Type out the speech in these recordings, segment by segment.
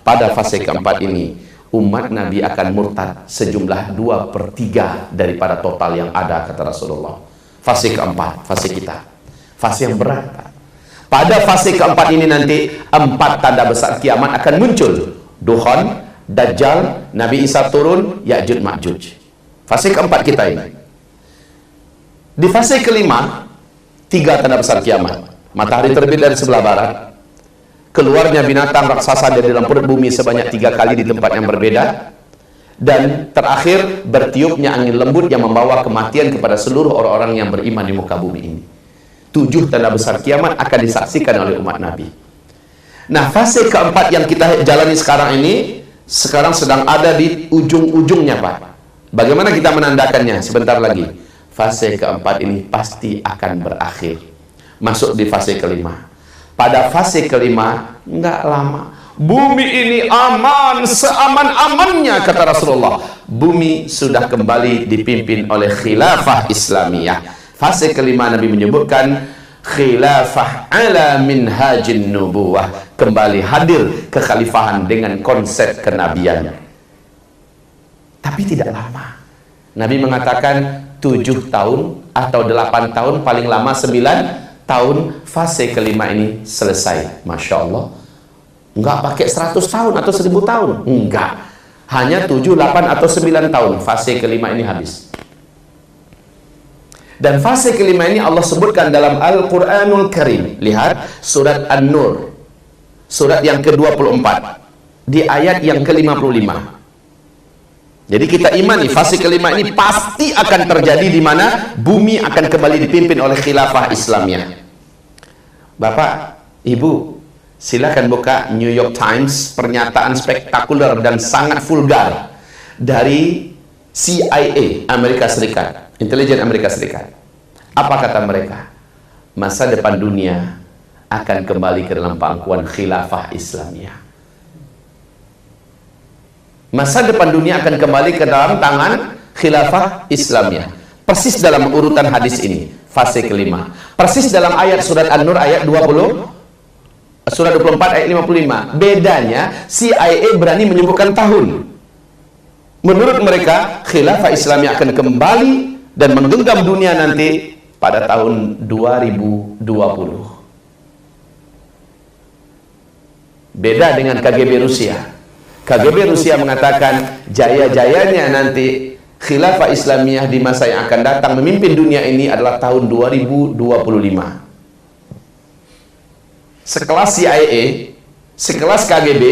pada fase keempat ini umat Nabi akan murtad sejumlah 2/3 daripada total yang ada, kata Rasulullah. Fase keempat, fase kita, fase yang berat. Pada fase keempat ini nanti 4 tanda besar kiamat akan muncul. Dukhan, Dajjal, Nabi Isa turun, Ya'juj Ma'juj. Fase keempat kita ini. Di fase kelima, 3 tanda besar kiamat. Matahari terbit dari sebelah barat, keluarnya binatang raksasa dari dalam perut bumi sebanyak 3 kali di tempat yang berbeda, dan terakhir bertiupnya angin lembut yang membawa kematian kepada seluruh orang-orang yang beriman di muka bumi ini. 7 tanda besar kiamat akan disaksikan oleh umat Nabi. Nah, fase keempat yang kita jalani sekarang ini sekarang sedang ada di ujung-ujungnya, Pak. Bagaimana kita menandakannya? Sebentar lagi fase keempat ini pasti akan berakhir, masuk di fase kelima. Pada fase kelima, nggak lama, bumi ini aman, seaman-amannya, kata Rasulullah. Bumi sudah kembali dipimpin oleh khilafah Islamiyah. Fase kelima Nabi menyebutkan khilafah ala minhajin nubuwah, kembali hadir kekhalifahan dengan konsep kenabian. Tapi tidak lama. Nabi mengatakan 7 tahun atau 8 tahun, paling lama 9 tahun, fase kelima ini selesai. Masya Allah. Enggak pakai 100 tahun atau 1000 tahun. Enggak. Hanya 7, 8 atau 9 tahun. Fase kelima ini habis. Dan fase kelima ini Allah sebutkan dalam Al-Quranul Karim. Lihat surat An-Nur, surat yang ke-24, di ayat yang ke-55. Jadi kita imani fase kelima ini pasti akan terjadi, di mana bumi akan kembali dipimpin oleh khilafah Islamiyah. Bapak, Ibu, silakan buka New York Times, pernyataan spektakuler dan sangat vulgar dari CIA Amerika Serikat, intelijen Amerika Serikat. Apa kata mereka? Masa depan dunia akan kembali ke dalam pangkuan khilafah Islamiyah. Masa depan dunia akan kembali ke dalam tangan khilafah Islamiyah. Persis dalam urutan hadis ini, fase kelima. Persis dalam ayat surat An-Nur ayat 20, surat 24 ayat 55. Bedanya CIA berani menyebutkan tahun. Menurut mereka, khilafah Islamiyah akan kembali dan menggenggam dunia nanti pada tahun 2020. Beda dengan KGB Rusia. KGB Rusia mengatakan jaya-jayanya nanti khilafah Islamiyah di masa yang akan datang memimpin dunia ini adalah tahun 2025. Sekelas CIA, sekelas KGB,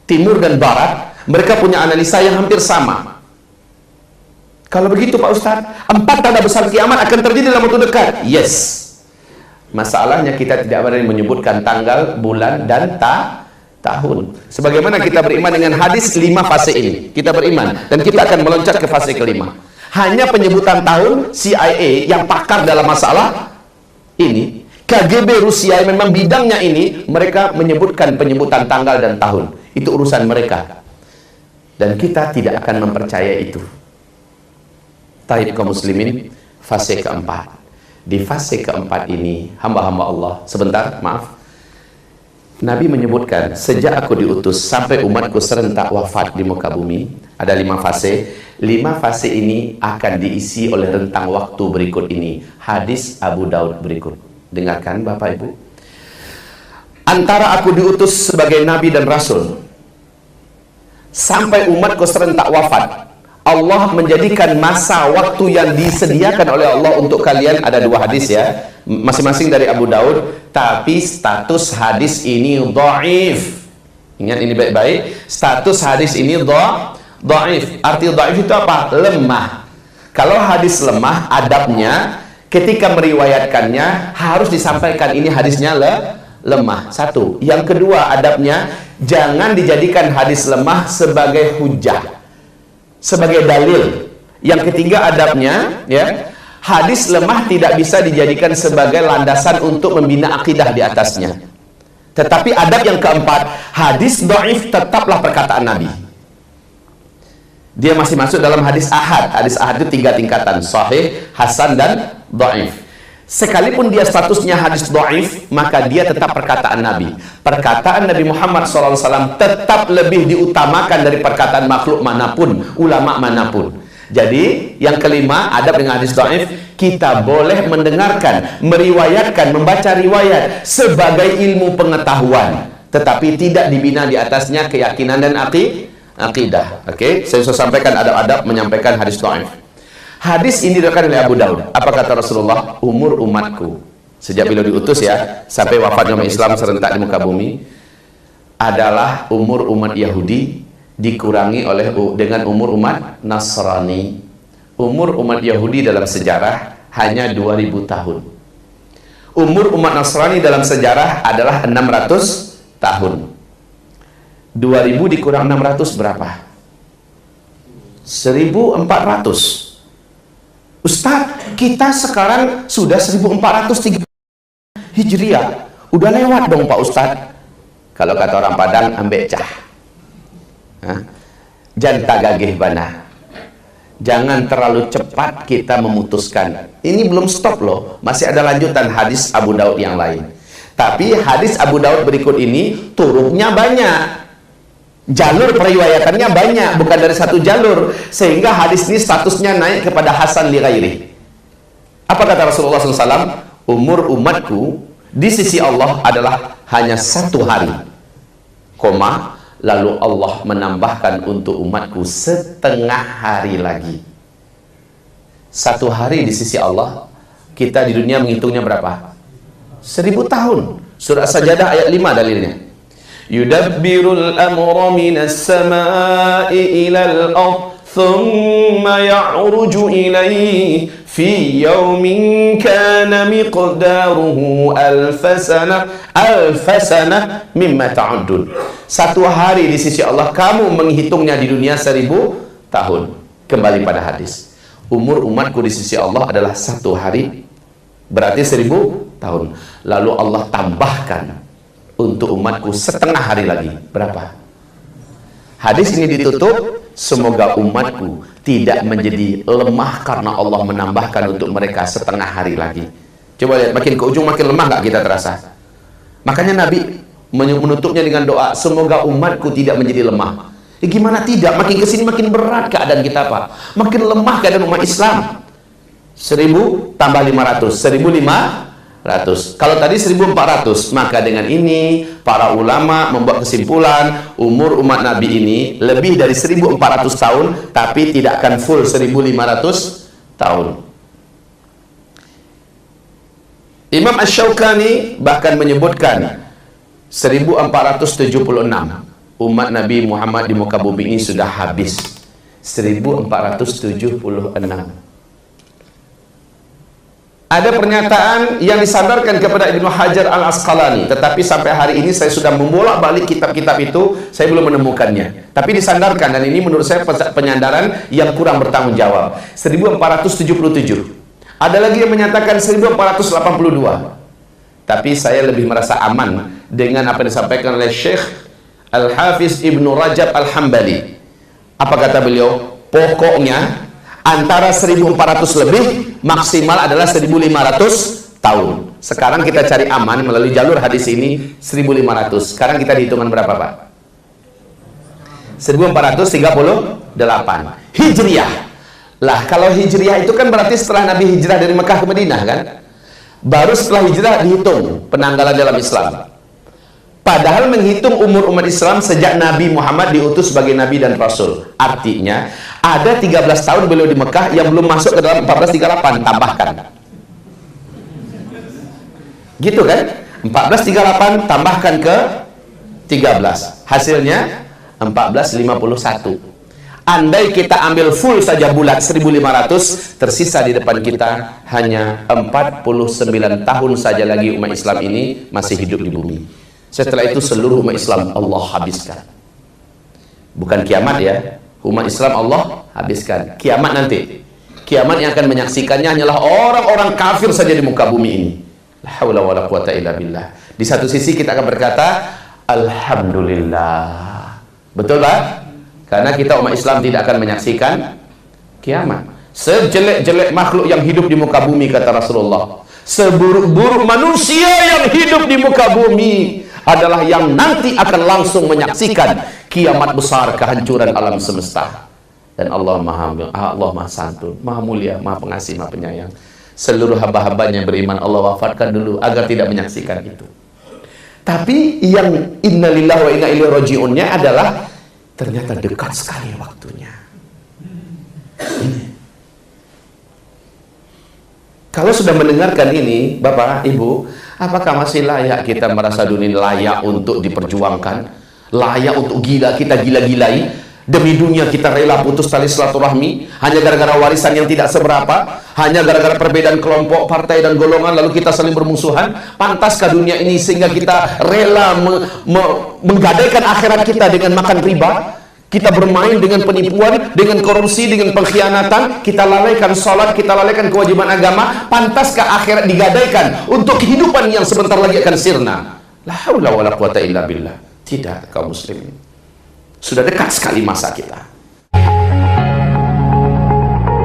Timur dan Barat, mereka punya analisa yang hampir sama. Kalau begitu Pak Ustadz, 4 tanda besar kiamat akan terjadi dalam waktu dekat. Yes. Masalahnya kita tidak berani menyebutkan tanggal, bulan, dan tahun. Sebagaimana kita beriman dengan hadis 5 fase ini, kita beriman dan kita akan meloncat ke fase kelima. Hanya penyebutan tahun, CIA yang pakar dalam masalah ini, KGB Rusia yang memang bidangnya ini, mereka menyebutkan penyebutan tanggal dan tahun. Itu urusan mereka, dan kita tidak akan mempercayai itu. Taib kaum muslimin, fase keempat. Di fase keempat ini, hamba-hamba Allah, sebentar, maaf, Nabi menyebutkan, sejak aku diutus sampai umatku serentak wafat di muka bumi, ada 5 fase. 5 fase ini akan diisi oleh rentang waktu berikut ini. Hadis Abu Daud berikut. Dengarkan Bapak Ibu. Antara aku diutus sebagai Nabi dan Rasul sampai umatku serentak wafat, Allah menjadikan masa waktu yang disediakan oleh Allah untuk kalian. Ada 2 hadis ya, masing-masing dari Abu Daud, tapi status hadis ini dhaif. Ingat ini baik-baik, status hadis ini dhaif. Arti dhaif itu apa? Lemah. Kalau hadis lemah, adabnya ketika meriwayatkannya harus disampaikan ini hadisnya lemah. 1. Yang kedua, adabnya jangan dijadikan hadis lemah sebagai hujah, sebagai dalil. Yang ketiga adabnya, ya, hadis lemah tidak bisa dijadikan sebagai landasan untuk membina akidah di atasnya. Tetapi adab yang keempat, hadis dhaif tetaplah perkataan Nabi. Dia masih masuk dalam hadis ahad. Hadis ahad itu 3 tingkatan, sahih, hasan, dan dhaif. Sekalipun dia statusnya hadis dhaif, maka dia tetap perkataan Nabi. Perkataan Nabi Muhammad SAW tetap lebih diutamakan dari perkataan makhluk manapun, ulama manapun. Jadi yang kelima, adab dengan hadis dhaif, kita boleh mendengarkan, meriwayatkan, membaca riwayat sebagai ilmu pengetahuan, tetapi tidak dibina di atasnya keyakinan dan akidah. Oke, saya sudah sampaikan adab-adab menyampaikan hadis dhaif. Hadis ini diriwayatkan oleh Abu Daud. Apa kata Rasulullah? Umur umatku sejak beliau diutus ya sampai wafatnya umat Islam serentak di muka bumi adalah umur umat Yahudi dikurangi dengan umur umat Nasrani. Umur umat Yahudi dalam sejarah hanya 2000 tahun. Umur umat Nasrani dalam sejarah adalah 600 tahun. 2000 dikurang 600 berapa? 1400. Ustaz, kita sekarang sudah 1430 Hijriah. Udah lewat dong Pak Ustaz. Kalau kata orang Padang, ambek cah. Janta gagih bana. Jangan terlalu cepat kita memutuskan. Ini belum stop loh. Masih ada lanjutan hadis Abu Daud yang lain. Tapi hadis Abu Daud berikut ini turunnya banyak. Jalur periwayatannya banyak, bukan dari satu jalur, sehingga hadis ini statusnya naik kepada Hasan li ghairi. Apa kata Rasulullah SAW? Umur umatku di sisi Allah adalah hanya 1 hari, lalu Allah menambahkan untuk umatku setengah hari lagi. 1 hari di sisi Allah, kita di dunia menghitungnya berapa? 1000 tahun. Surah Sajadah ayat 5 dalilnya. Yudabbirul amra minas samai ilal ard thumma ya'ruju ilaihi fi yawmin kana miqdaruhu alfasana mimma ta'udun. 1 hari di sisi Allah kamu menghitungnya di dunia 1000 tahun. Kembali pada hadis, umur umatku di sisi Allah adalah 1 hari, berarti 1000 tahun. Lalu Allah tambahkan untuk umatku setengah hari lagi. Berapa? Hadis ini ditutup, semoga umatku tidak menjadi lemah karena Allah menambahkan untuk mereka setengah hari lagi. Coba lihat, makin ke ujung makin lemah nggak kita terasa? Makanya Nabi menutupnya dengan doa, semoga umatku tidak menjadi lemah. Gimana tidak? Makin kesini makin berat keadaan kita, Pak. Makin lemah keadaan umat Islam. 1000 tambah 500, 1500. Kalau tadi 1400, maka dengan ini para ulama membuat kesimpulan umur umat Nabi ini lebih dari 1400 tahun, tapi tidak akan full 1500 tahun. Imam Asy-Syaukani bahkan menyebutkan 1476 umat Nabi Muhammad di muka bumi ini sudah habis. 1476. Ada pernyataan yang disandarkan kepada Ibnu Hajar Al-Asqalani, tetapi sampai hari ini saya sudah membolak-balik kitab-kitab itu, saya belum menemukannya. Tapi disandarkan, dan ini menurut saya penyandaran yang kurang bertanggung jawab. 1477. Ada lagi yang menyatakan 1482. Tapi saya lebih merasa aman dengan apa yang disampaikan oleh Syekh Al-Hafiz Ibnu Rajab Al-Hambali. Apa kata beliau? Pokoknya antara 1400 lebih, maksimal adalah 1500 tahun. Sekarang kita cari aman melalui jalur hadis ini 1500. Sekarang kita dihitungan berapa, Pak? 1438 Hijriah. Lah, kalau Hijriah itu kan berarti setelah Nabi hijrah dari Mekah ke Madinah kan? Baru setelah hijrah dihitung penanggalan dalam Islam. Padahal menghitung umur umat Islam sejak Nabi Muhammad diutus sebagai Nabi dan Rasul. Artinya, ada 13 tahun beliau di Mekah yang belum masuk ke dalam 1438, tambahkan. Gitu kan? 1438 tambahkan ke 13. Hasilnya 1451. Andai kita ambil full saja bulat 1500, tersisa di depan kita hanya 49 tahun saja lagi umat Islam ini masih hidup di bumi. Setelah itu seluruh umat Islam Allah habiskan. Bukan kiamat ya, umat Islam Allah habiskan. Kiamat nanti, kiamat yang akan menyaksikannya hanyalah orang-orang kafir saja di muka bumi ini. La haula wala quwata illa billah. Di satu sisi kita akan berkata alhamdulillah. Betul Pak? Karena kita umat Islam tidak akan menyaksikan kiamat. Sejelek-jelek makhluk yang hidup di muka bumi, kata Rasulullah, Seburuk-buruk manusia yang hidup di muka bumi adalah yang nanti akan langsung menyaksikan kiamat besar, kehancuran alam semesta. Dan Allah Maha Santun, Maha Mulia, Maha Pengasih, Maha Penyayang. Seluruh hamba-hambanya beriman Allah wafatkan dulu agar tidak menyaksikan itu. Tapi yang innalillahi wa inna ilaihi raji'unnya adalah ternyata dekat sekali waktunya. Kalau sudah mendengarkan ini, Bapak, Ibu, apakah masih layak kita merasa dunia layak untuk diperjuangkan? Layak untuk kita gila-gilai? Demi dunia kita rela putus tali silaturahmi hanya gara-gara warisan yang tidak seberapa, hanya gara-gara perbedaan kelompok, partai dan golongan, lalu kita saling bermusuhan. Pantaskah dunia ini sehingga kita rela menggadaikan akhirat kita dengan makan riba? Kita bermain dengan penipuan, dengan korupsi, dengan pengkhianatan. Kita lalaikan sholat, kita lalaikan kewajiban agama. Pantaskah akhirat digadaikan untuk kehidupan yang sebentar lagi akan sirna? La haula wala quwata illa billah. Tidak, kaum muslimin. Sudah dekat sekali masa kita.